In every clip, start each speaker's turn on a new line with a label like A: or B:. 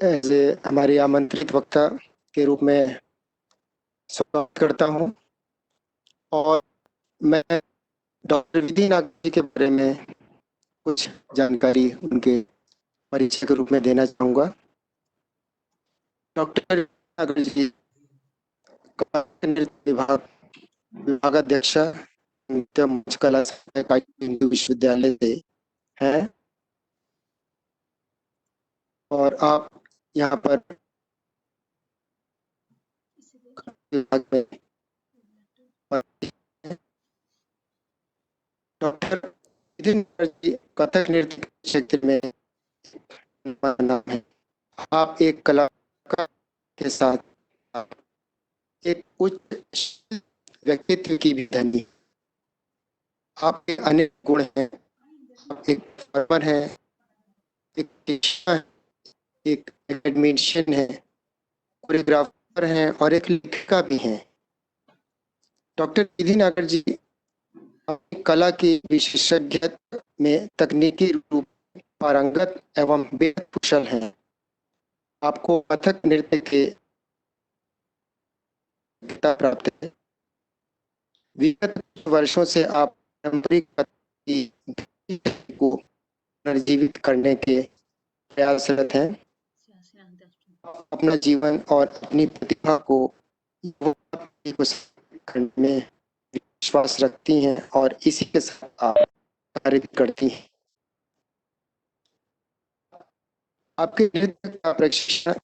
A: As हमारे आमंत्रित वक्ता के रूप में स्वागत करता हूं और मैं डॉक्टर विधि नाग जी के बारे में कुछ जानकारी उनके परिचय के रूप में देना चाहूँगा। डॉक्टर नाग जी नृत्य विभागाध्यक्ष नृत्य मंच कला हिंदू विश्वविद्यालय से हैं और आप यहाँ पर विभाग में डॉक्टर विधि नाग जी कथक नृत्य के क्षेत्र में नाम है। आप एक कलाकार के साथ एक उच्च व्यक्तित्व की भी धनी। आपके अनेक गुण हैं। आप एक परफॉर्मर हैं, एक टीचर हैं, एक एकेडमिशियन हैं, कोरियोग्राफर हैं और एक लेखिका भी हैं। डॉक्टर विधि नागर जी अपनी कला की विशेषज्ञता में तकनीकी रूप पारंगत एवं बेहद कुशल हैं। आपको कथक नृत्य के प्राप्त है। विगत वर्षों से आप पारंपरिक को पुनर्जीवित करने के प्रयासरत हैं। अपना जीवन और अपनी प्रतिभा को करने में विश्वास रखती हैं और इसी के साथ आप कार्य करती हैं। आपके नृत्य का प्रशिक्षण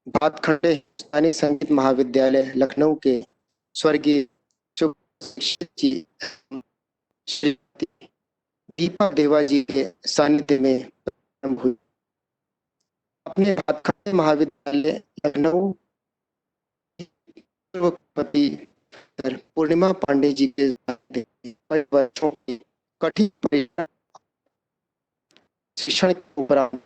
A: भातखंडे हिंदुस्तानी संगीत महाविद्यालय लखनऊ के स्वर्गीय शिक्षक जी श्रीमती दीपा देवा जी के सानिध्य में प्रारंभ हुई। अपने भातखंडे महाविद्यालय लखनऊ पूर्णिमा पांडे जी के वर्षों की कठिन परिश्रम शिक्षण के उपरांत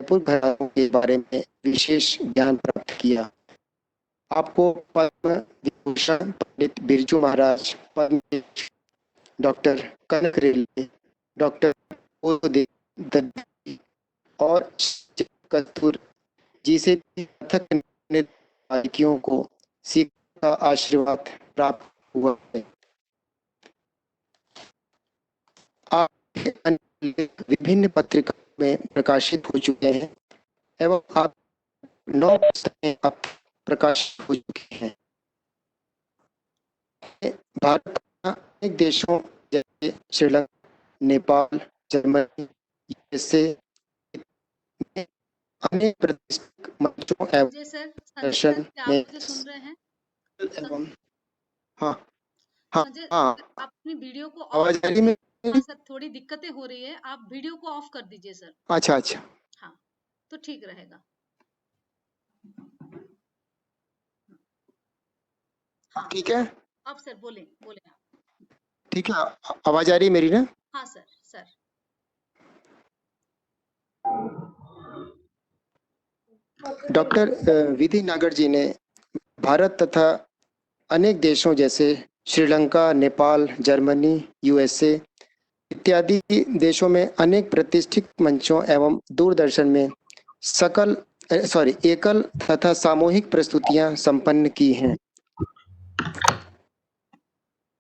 A: के बारे में विशेष ज्ञान प्राप्त किया। आपको पद्म विभूषण पंडित बिरजू महाराज, पद्म डॉक्टर कनक रेड्डी, डॉक्टर और कस्तूर जी से कथक नृत्य को सीख का आशीर्वाद प्राप्त हुआ है। आप विभिन्न पत्रिकाओं में प्रकाशित हो चुके हैं एवं आप 9 पुस्तकें अब प्रकाशित हो चुकी हैं। भारत के अनेक देशों जैसे श्रीलंका, नेपाल, जर्मनी, यूएसए अनेक प्रतिष्ठित मंचों एवं दर्शन में
B: सुन रहे हैं
A: एवं हाँ हाँ
B: संजय,
A: हाँ
B: आप अपनी वीडियो को
A: आवाज आ रही है?
B: हाँ सर, थोड़ी दिक्कतें हो रही है, आप वीडियो को ऑफ कर दीजिए सर।
A: अच्छा अच्छा
B: हाँ तो ठीक रहेगा। हाँ
A: ठीक है,
B: अब सर बोले बोले आप।
A: ठीक है, आवाज आ रही है मेरी ना?
B: हाँ सर सर
A: डॉक्टर विधि नागर जी ने भारत तथा अनेक देशों जैसे श्रीलंका, नेपाल, जर्मनी, यूएसए इत्यादि देशों में अनेक प्रतिष्ठित मंचों एवं दूरदर्शन में एकल तथा सामूहिक प्रस्तुतियां संपन्न की हैं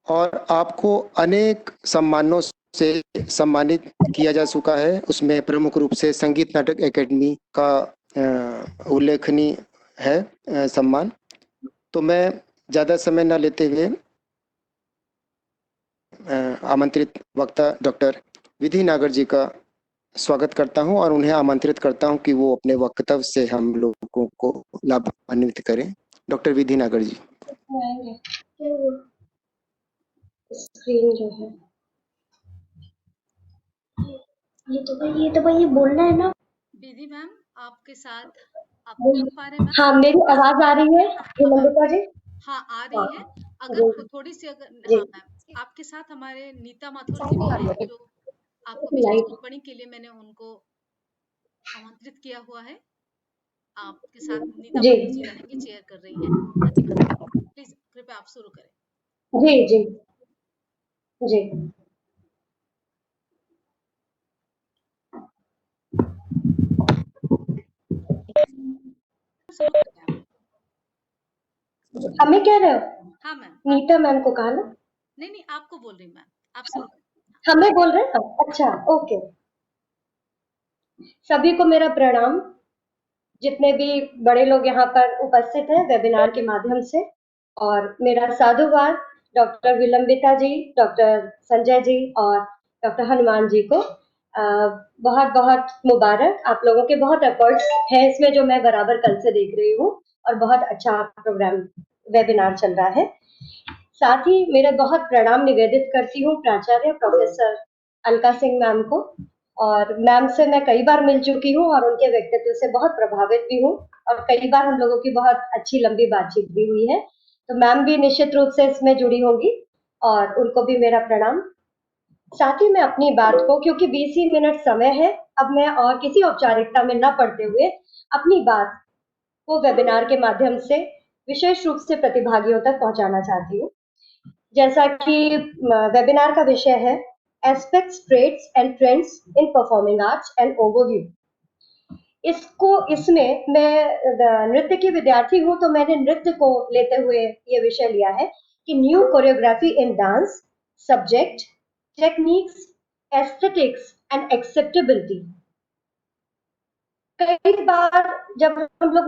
A: और आपको अनेक सम्मानों से सम्मानित किया जा चुका है। उसमें प्रमुख रूप से संगीत नाटक एकेडमी का उल्लेखनीय है सम्मान। तो मैं ज़्यादा समय न लेते हुए आमंत्रित वक्ता डॉक्टर विधि नागर जी का स्वागत करता हूं और उन्हें आमंत्रित करता हूं कि वो अपने वक्तव्य से हम लोगों को लाभान्वित करें। डॉक्टर विधि नागर जी।
C: स्क्रीन जो है ये तो भाई ये बोलना है ना।
B: विधि मैम आपके साथ आप सुन पा रहे हैं?
C: हाँ मेरी आवाज आ रही है नंदिता जी?
B: हाँ आ रही है। अगर थोड़ी सी अगर हाँ मैम आपके साथ हमारे नीता माथुर जी भी हैं जो आपको विशेष टिप्पणी के लिए मैंने उनको आमंत्रित किया हुआ है। आपके साथ नीता माथुर जी रहेंगी, चेयर कर रही हैं। प्लीज कृपया आप शुरू करें।
C: जी जी जी
B: समाप्त हो गया।
C: हमें कह रहे हो?
B: हाँ मैम,
C: नीता मैम को कहा ना?
B: नहीं आपको बोल रही हूँ मैम, आप सुन
C: हमें बोल रहे हैं? अच्छा, ओके। सभी को मेरा प्रणाम, जितने भी बड़े लोग यहाँ पर उपस्थित हैं वेबिनार के माध्यम से, और मेरा साधुवाद डॉक्टर विलंबिता जी, डॉक्टर संजय जी और डॉक्टर हनुमान जी को बहुत बहुत मुबारक। आप लोगों के बहुत एफर्ट्स हैं इसमें, जो मैं बराबर कल से देख रही हूँ, और बहुत अच्छा प्रोग्राम वेबिनार चल रहा है। साथ ही मेरे बहुत प्रणाम निवेदित करती हूँ प्राचार्य प्रोफेसर अलका सिंह मैम को, और मैम से मैं कई बार मिल चुकी हूँ और उनके व्यक्तित्व से बहुत प्रभावित भी हूँ, और कई बार हम लोगों की बहुत अच्छी लंबी बातचीत भी हुई है। तो मैम भी निश्चित रूप से इसमें जुड़ी होंगी, और उनको भी मेरा प्रणाम। साथ ही मैं अपनी बात को, क्योंकि 20 ही मिनट समय है, अब मैं और किसी औपचारिकता में न पड़ते हुए अपनी बात को वेबिनार के माध्यम से विशेष रूप से प्रतिभागियों तक पहुंचाना चाहती हूँ। जैसा कि वेबिनार का विषय है aspects, trades and trends in performing arts and overview. इसमें मैं नृत्य की विद्यार्थी हूँ, तो मैंने नृत्य को लेते हुए ये विषय लिया है कि new choreography in dance, subject, techniques, aesthetics and acceptability. कई बार जब हम लोग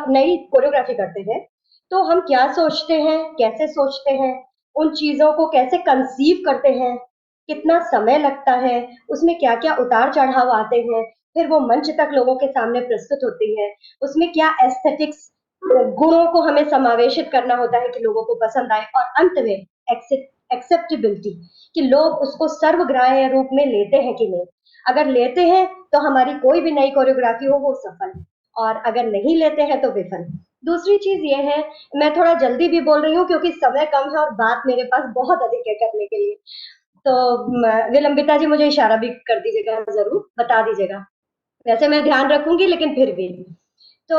C: नई कोरियोग्राफी करते हैं, तो हम क्या सोचते हैं, कैसे सोचते हैं, उन चीजों को कैसे कंसीव करते हैं, कितना समय लगता है, उसमें क्या क्या उतार चढ़ाव आते हैं, फिर वो मंच तक लोगों के सामने प्रस्तुत होती है, उसमें क्या एस्थेटिक्स गुणों को हमें समावेशित करना होता है कि लोगों को पसंद आए, और अंत में एक्सेप्टेबिलिटी, कि लोग उसको सर्वग्राह्य रूप में लेते हैं कि नहीं। अगर लेते हैं तो हमारी कोई भी नई कोरियोग्राफी हो वो सफल, और अगर नहीं लेते हैं तो विफल। दूसरी चीज ये है, मैं थोड़ा जल्दी भी बोल रही हूँ क्योंकि समय कम है और बात मेरे पास बहुत अधिक है करने के लिए, तो विलंबिता जी मुझे इशारा भी कर दीजिएगा, जरूर बता दीजिएगा। वैसे मैं ध्यान रखूंगी, लेकिन फिर भी। तो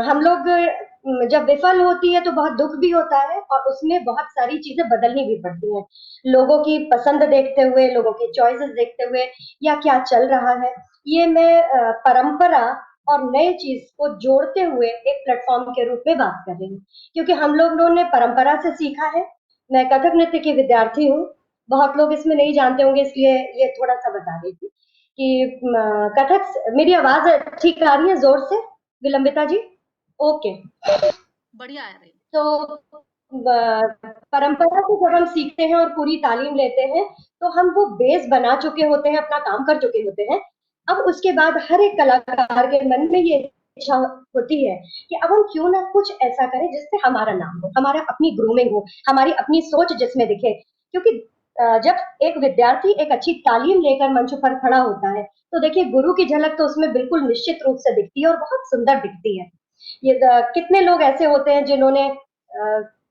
C: हम लोग जब विफल होती है तो बहुत दुख भी होता है, और उसमें बहुत सारी चीजें बदलनी भी पड़ती हैं, लोगों की पसंद देखते हुए, लोगों की चॉइसेस देखते हुए, या क्या चल रहा है। ये मैं परंपरा और नए चीज को जोड़ते हुए एक प्लेटफॉर्म के रूप में बात कर रही हूँ, क्योंकि हम लोगों ने परंपरा से सीखा है। मैं कथक नृत्य की विद्यार्थी हूँ, बहुत लोग इसमें नहीं जानते होंगे, इसलिए ये थोड़ा सा बता रही थी कि कथक। मेरी आवाज ठीक आ रही है जोर से विलंबिता जी? ओके,
B: बढ़िया आ रही।
C: तो परंपरा को जब हम सीखते हैं और पूरी तालीम लेते हैं, तो हम वो बेस बना चुके होते हैं, अपना काम कर चुके होते हैं। अब उसके बाद हर एक कलाकार के मन में ये इच्छा होती है कि अब हम क्यों ना कुछ ऐसा करें जिससे हमारा नाम हो, हमारा अपनी ग्रूमिंग हो, हमारी अपनी सोच जिसमें दिखे। क्योंकि जब एक विद्यार्थी एक अच्छी तालीम लेकर मंच पर खड़ा होता है, तो देखिए गुरु की झलक तो उसमें बिल्कुल निश्चित रूप से दिखती है, और बहुत सुंदर दिखती है। ये कितने लोग ऐसे होते हैं जिन्होंने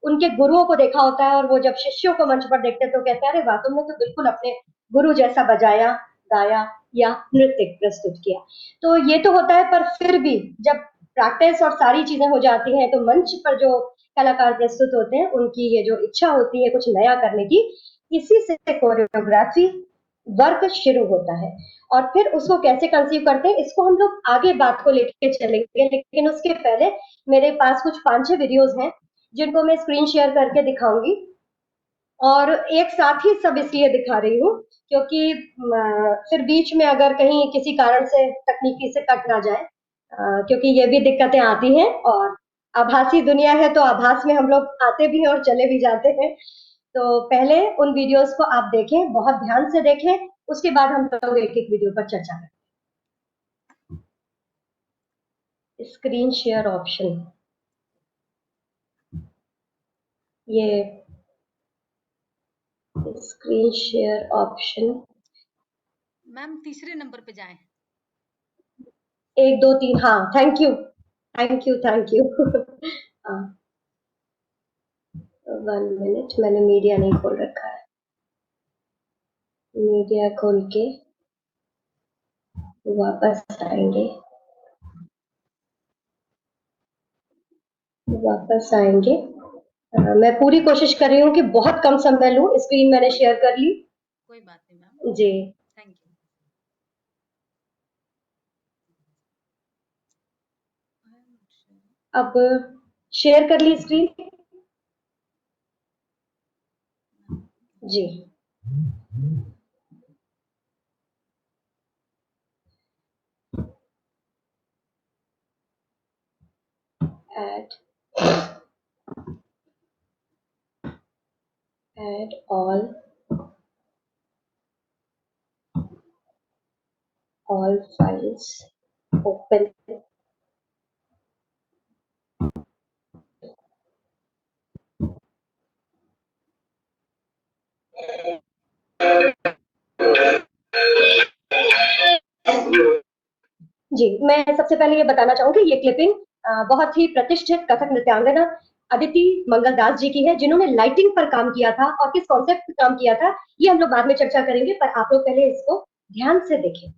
C: उनके गुरुओं को देखा होता है, और वो जब शिष्यों को मंच पर देखते हैं तो कहते हैं, अरे वाह, तुमने तो बिल्कुल अपने गुरु जैसा बजाया, गाया या नृत्य प्रस्तुत किया। तो ये तो होता है, पर फिर भी जब प्रैक्टिस और सारी चीजें हो जाती हैं, तो मंच पर जो कलाकार प्रस्तुत होते हैं, उनकी ये जो इच्छा होती है कुछ नया करने की, इसी से कोरियोग्राफी वर्क शुरू होता है। और फिर उसको कैसे कंसीव करते हैं, इसको हम लोग आगे बात को लेके चलेंगे, लेकिन उसके पहले मेरे पास कुछ 5-6 वीडियोस हैं जिनको मैं स्क्रीन शेयर करके दिखाऊंगी, और एक साथ ही सब इसलिए दिखा रही हूँ क्योंकि फिर बीच में अगर कहीं किसी कारण से तकनीकी से कट ना जाए, क्योंकि ये भी दिक्कतें आती हैं, और आभासी दुनिया है तो आभास में हम लोग आते भी हैं और चले भी जाते हैं। तो पहले उन वीडियोस को आप देखें, बहुत ध्यान से देखें, उसके बाद हम लोग एक एक वीडियो पर चर्चा करें। स्क्रीन शेयर ऑप्शन, ये स्क्रीन शेयर ऑप्शन
B: मैम तीसरे नंबर पे जाएं।
C: 1 2 3, हाँ, thank you thank you thank you. 1 minute, मैंने मीडिया नहीं खोल रखा है, मीडिया खोल के वापस आएंगे, मैं पूरी कोशिश कर रही हूँ कि बहुत कम समय लूं। स्क्रीन मैंने शेयर कर ली।
B: कोई बात नहीं मैम,
C: जी,
B: थैंक यू।
C: अब शेयर कर ली स्क्रीन जी। add all files, open जी। मैं सबसे पहले ये बताना चाहूंगी ये क्लिपिंग बहुत ही प्रतिष्ठित कथक नृत्यांगना अदिति मंगलदास जी की है, जिन्होंने लाइटिंग पर काम किया था और किस कॉन्सेप्ट पर काम किया था ये हम लोग बाद में चर्चा करेंगे, पर आप लोग पहले इसको ध्यान से देखें।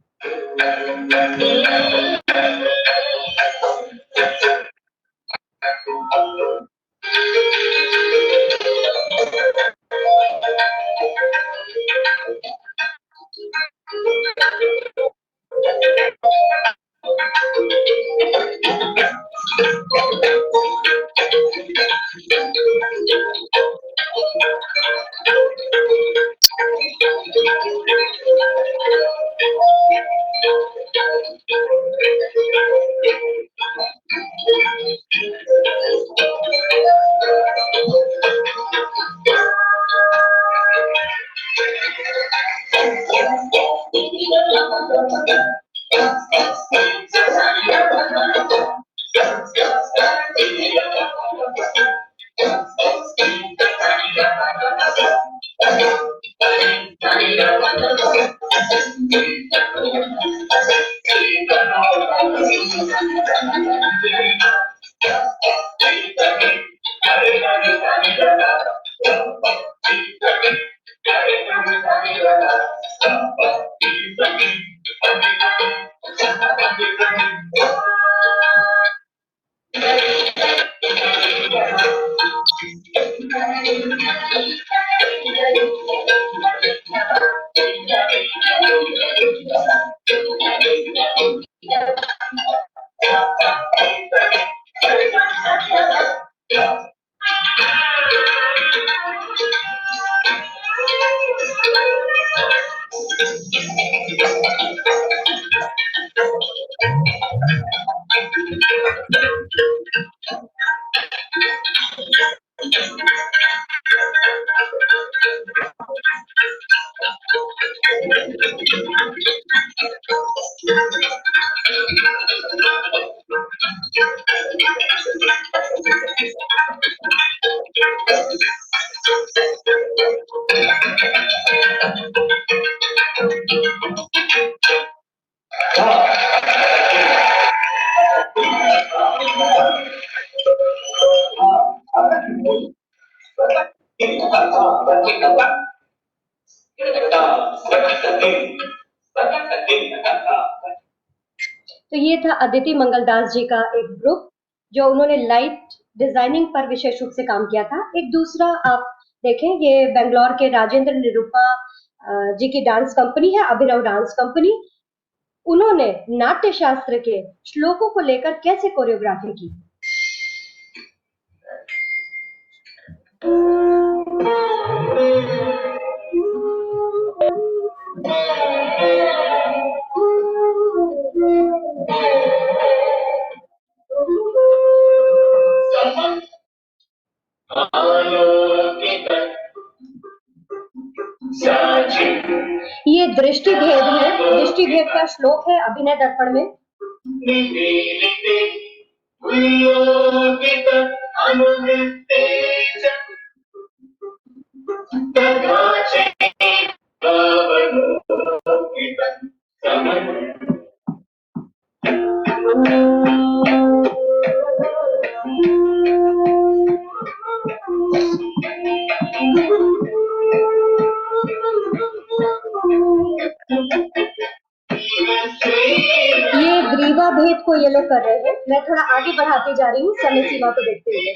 C: तो ये था अदिति मंगलदास जी का एक ग्रुप जो उन्होंने लाइट डिजाइनिंग पर विशेष रूप से काम किया था। एक दूसरा आप देखें, ये बेंगलोर के राजेंद्र निरूपा जी की डांस कंपनी है, अभिनव डांस कंपनी। उन्होंने नाट्य शास्त्र के श्लोकों को लेकर कैसे कोरियोग्राफी की। ये दृष्टि भेद है, दृष्टि भेद का श्लोक है अभिनय दर्पण में। ये ग्रीवा भेद को ये लोग कर रहे हैं। मैं थोड़ा आगे बढ़ाती जा रही हूँ समय सीमा को देखते हुए।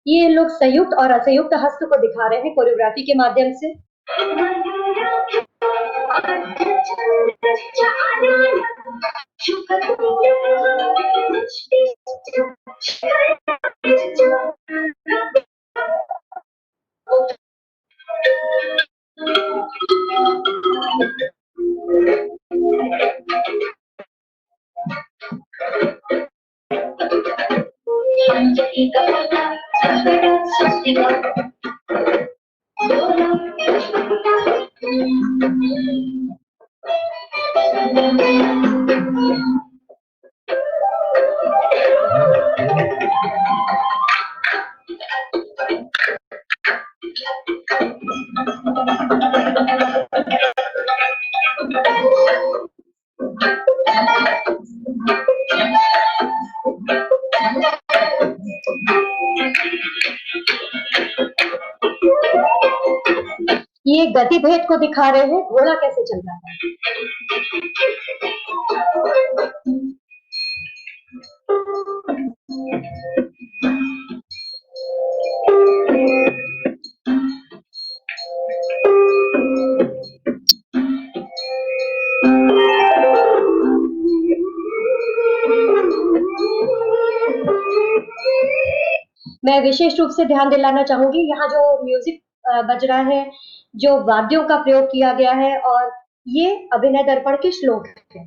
C: ये लोग संयुक्त और असंयुक्त हस्त को दिखा रहे हैं कोरियोग्राफी के माध्यम से। ये गति भेद को दिखा रहे हैं, घोड़ा कैसे चल रहा है। मैं विशेष रूप से ध्यान दिलाना चाहूंगी, यहाँ जो म्यूजिक बज रहा है, जो वाद्यों का प्रयोग किया गया है, और ये अभिनय दर्पण के श्लोक हैं।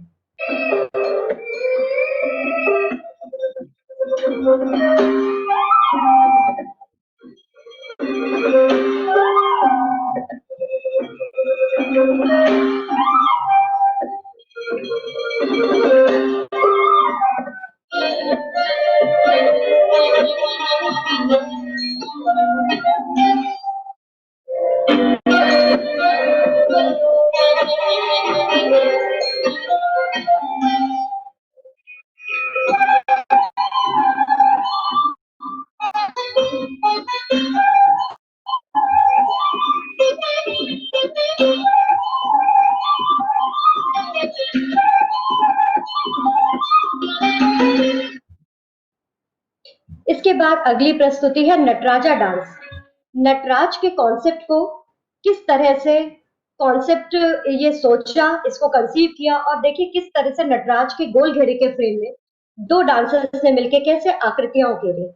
C: इसके बाद अगली प्रस्तुति है नटराजा डांस। नटराज के कॉन्सेप्ट को किस तरह से कॉन्सेप्ट ये सोचा, इसको कंसीव किया, और देखिए किस तरह से नटराज के गोल घेरे के फ्रेम में दो डांसर्स ने मिलकर कैसे आकृतियां उकेरी।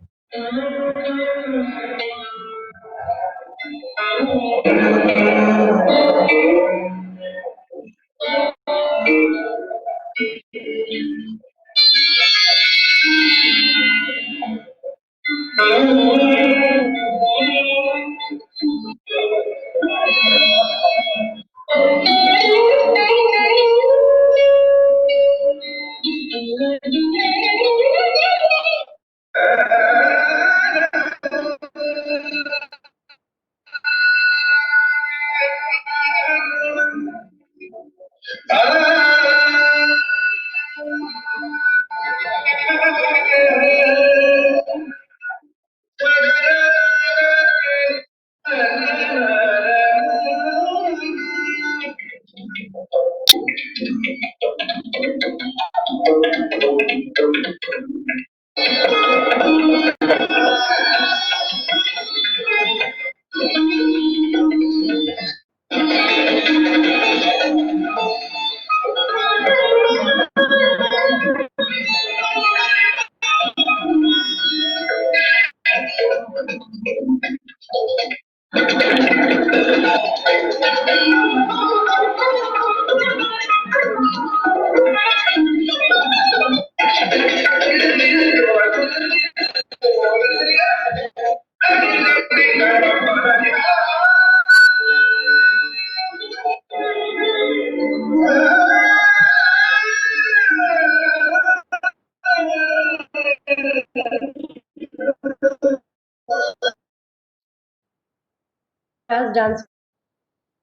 C: डांस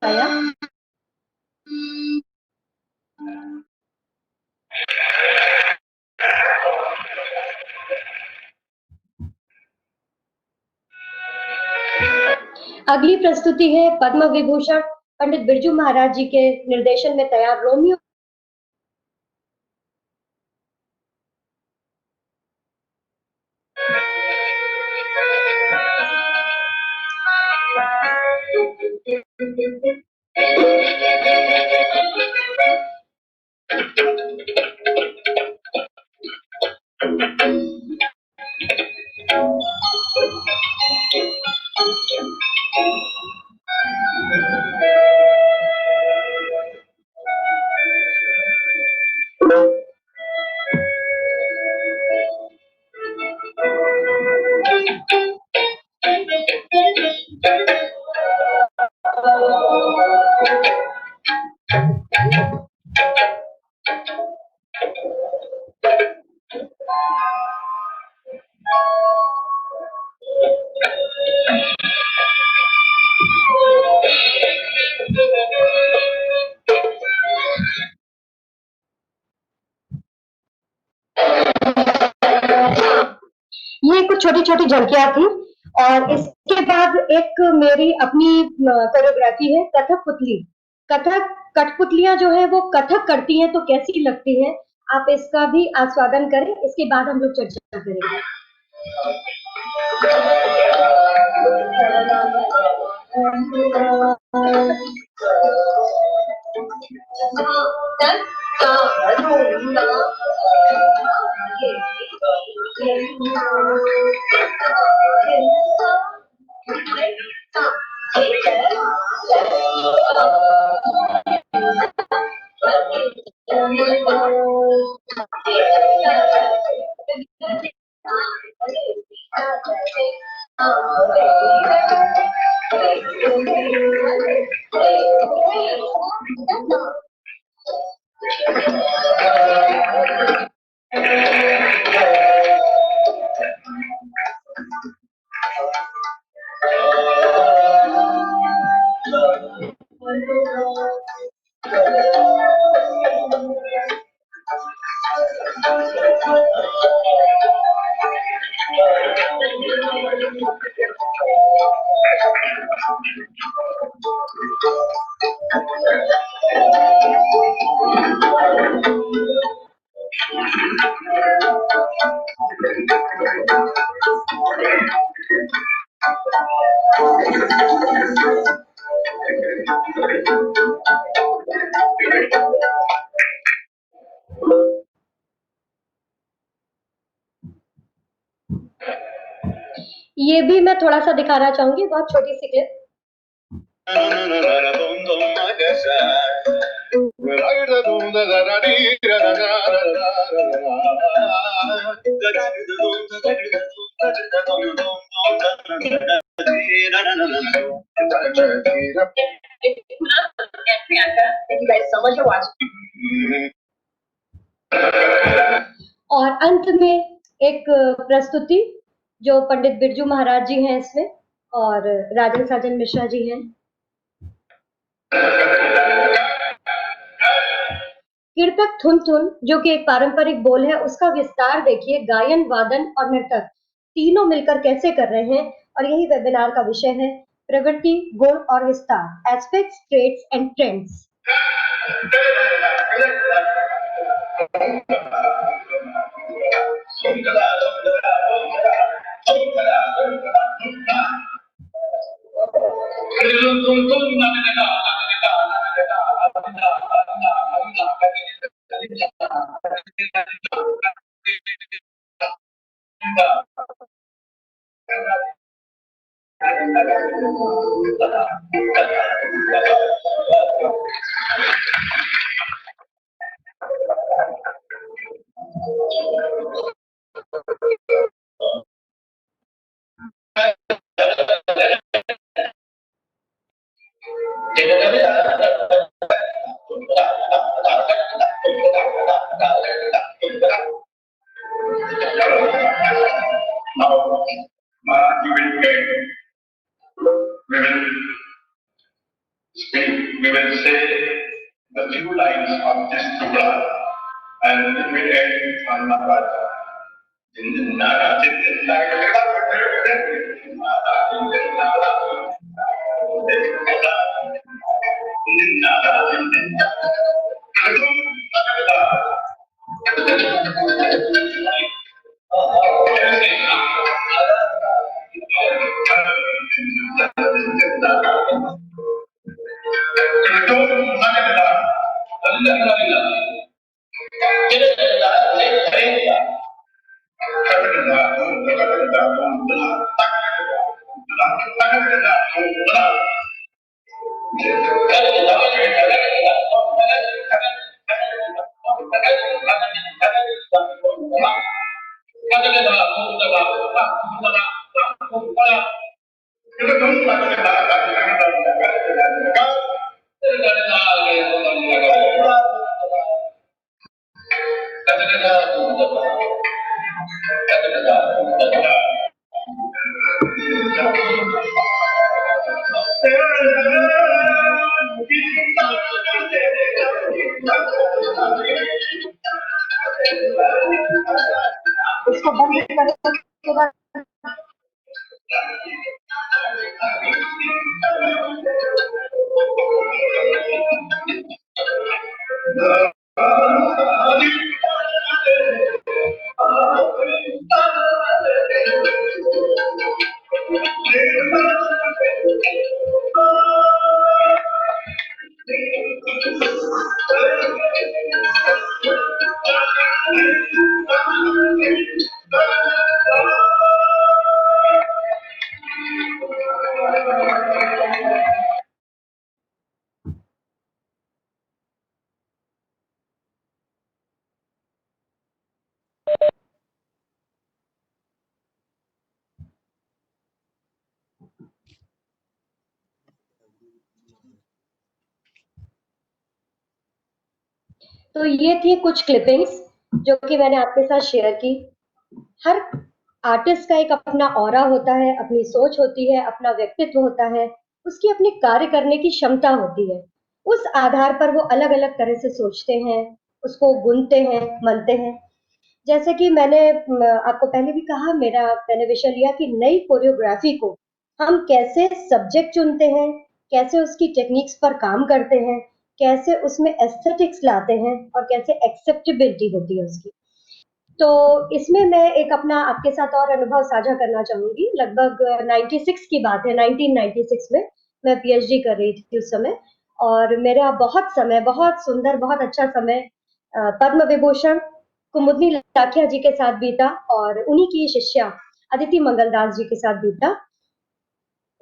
C: आया। अगली प्रस्तुति है पद्म विभूषण पंडित बिरजू महाराज जी के निर्देशन में तैयार रोमियो ये कुछ छोटी छोटी झलकियां थी और इसके बाद एक मेरी अपनी कोरियोग्राफी है कथक पुतली। कथक कठपुतलियां जो है वो कथक करती हैं तो कैसी लगती है, आप इसका भी आस्वादन करें, इसके बाद हम लोग चर्चा करेंगे। ये भी मैं थोड़ा सा दिखाना चाहूंगी, बहुत छोटी सी क्लिप। और अंत में एक प्रस्तुति जो पंडित बिरजू महाराज जी हैं इसमें और राजन साजन मिश्रा जी हैं। कीर्तक थुन थुन जो कि एक पारंपरिक बोल है, उसका विस्तार देखिए, गायन वादन और नर्तक तीनों मिलकर कैसे कर रहे हैं। और यही वेबिनार का विषय है, प्रगति, गुण और विस्तार, aspects, trades and trends.
D: We will say the few lines of this program and it will end on Navratri.
C: इसको बंद करने के बाद तो ये थी कुछ क्लिपिंग्स जो कि मैंने आपके साथ शेयर की। हर आर्टिस्ट का एक अपना ऑरा होता है, अपनी सोच होती है, अपना व्यक्तित्व होता है, उसकी अपनी कार्य करने की क्षमता होती है। उस आधार पर वो अलग-अलग तरह से सोचते हैं, उसको बुनते हैं, मनते हैं। जैसे कि मैंने आपको पहले भी कहा, मैंने विषय लिया कि नई कोरियोग्राफी को हम कैसे सब्जेक्ट चुनते हैं, कैसे उसकी टेक्निक्स पर काम करते हैं, कैसे उसमें एस्थेटिक्स लाते हैं और कैसे एक्सेप्टेबिलिटी होती है उसकी। तो इसमें मैं एक अपना आपके साथ और अनुभव साझा करना चाहूंगी। लगभग 96 की बात है, 1996 में मैं पीएचडी कर रही थी उस समय, और मेरा बहुत सुंदर, बहुत अच्छा समय पद्म विभूषण कुमुदनी लाखिया जी के साथ बीता और उन्हीं की शिष्या अदिति मंगलदास जी के साथ बीता।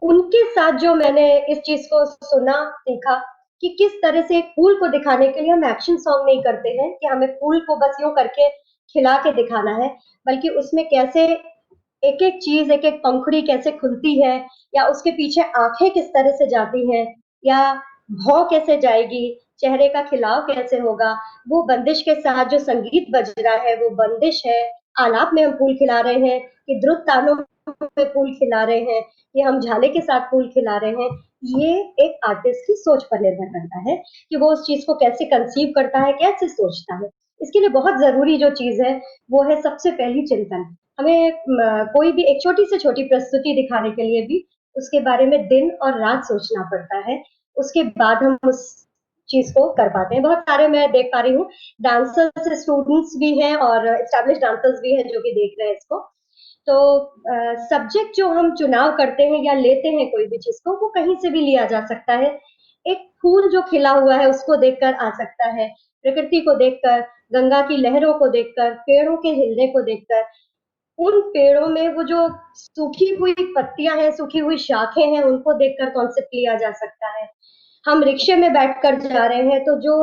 C: उनके साथ जो मैंने इस चीज को सुना, सीखा कि किस तरह से एक फूल को दिखाने के लिए हम एक्शन सॉन्ग नहीं करते हैं कि हमें फूल को बस यूं करके खिला के दिखाना है, बल्कि उसमें कैसे एक एक चीज, एक एक पंखुड़ी कैसे खुलती है, या उसके पीछे आंखें किस तरह से जाती हैं, या भौं कैसे जाएगी, चेहरे का खिलाव कैसे होगा, वो बंदिश के साथ जो संगीत बज रहा है वो बंदिश है, आलाप में हम फूल खिला रहे हैं कि द्रुत तानों में फूल खिला रहे हैं, कि हम झाले के साथ फूल खिला रहे हैं। ये एक आर्टिस्ट की सोच पर निर्भर करता है कि वो उस चीज को कैसे कंसीव करता है, कैसे सोचता है। इसके लिए बहुत जरूरी जो चीज है वो है सबसे पहली चिंतन। हमें कोई भी एक छोटी से छोटी प्रस्तुति दिखाने के लिए भी उसके बारे में दिन और रात सोचना पड़ता है, उसके बाद हम उस चीज को कर पाते हैं। बहुत सारे मैं देख पा रही हूँ डांसर्स स्टूडेंट्स भी हैं और एस्टैब्लिश डांसर्स भी हैं जो कि देख रहे हैं इसको। तो सब्जेक्ट जो हम चुनाव करते हैं या लेते हैं कोई भी चीज को, वो कहीं से भी लिया जा सकता है। एक फूल जो खिला हुआ है उसको देखकर आ सकता है, प्रकृति को देखकर, गंगा की लहरों को देखकर, पेड़ों के हिलने को देखकर, उन पेड़ों में वो जो सूखी हुई पत्तियां हैं, सूखी हुई शाखें हैं, उनको देखकर कॉन्सेप्ट लिया जा सकता है। हम रिक्शे में बैठकर जा रहे हैं तो जो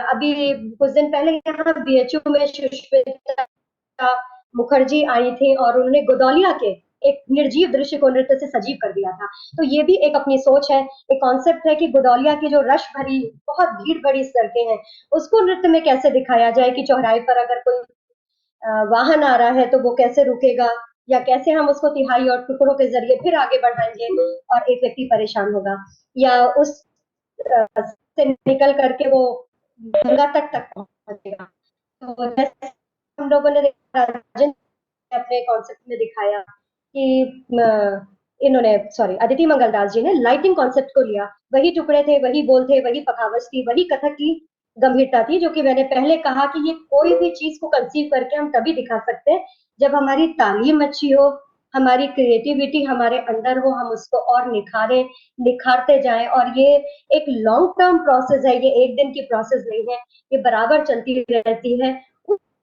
C: अभी कुछ दिन पहले यहाँ बीएचयू में सुष्मिता मुखर्जी आई थी और उन्होंने गोदौलिया के एक निर्जीव दृश्य को नृत्य से सजीव कर दिया था। तो ये भी एक अपनी सोच है, एक कॉन्सेप्ट है कि गोदौलिया की जो रश भरी, बहुत भीड़ भरी सड़कें हैं, उसको नृत्य में कैसे दिखाया जाए कि चौराहे पर अगर कोई वाहन आ रहा है तो वो कैसे रुकेगा, या कैसे हम उसको तिहाई और टुकड़ों के जरिए फिर आगे बढ़ाएंगे और एक व्यक्ति परेशान होगा, या उस से निकल करके वो गंगा तक पहुंचेगा। तो जैसे हम लोगों ने राजन अपने कॉन्सेप्ट में दिखाया कि इन्होंने अदिति मंगलदास जी ने लाइटिंग कॉन्सेप्ट को लिया, वही टुकड़े थे, वही बोल थे, वही पखावज थी, वही कथक की गंभीरता थी, जो कि मैंने पहले कहा कि ये कोई भी चीज को कंसीव करके हम तभी दिखा सकते हैं जब हमारी तालीम अच्छी हो, हमारी क्रिएटिविटी हमारे अंदर हो, हम उसको और निखारते जाएं। और ये एक लॉन्ग टर्म प्रोसेस है, ये एक दिन की प्रोसेस नहीं है, ये बराबर चलती रहती है।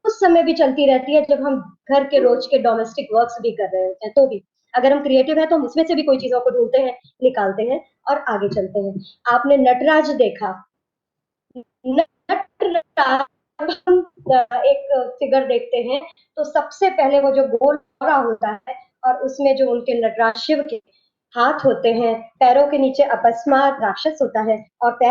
C: उस समय भी चलती रहती है जब हम घर के रोज के डोमेस्टिक वर्क्स भी कर रहे होते हैं, तो भी अगर हम क्रिएटिव है तो हम उसमें से भी कोई चीजों को ढूंढते हैं, निकालते हैं और आगे चलते हैं। आपने नटराज देखा, नटराज हम एक फिगर देखते हैं तो सबसे पहले वो जो गोल भौरा होता है और उसमें जो उनके नटराज शिव के हाथ होते हैं, पैरों के नीचे अपस्मार राक्षस होता है और पैर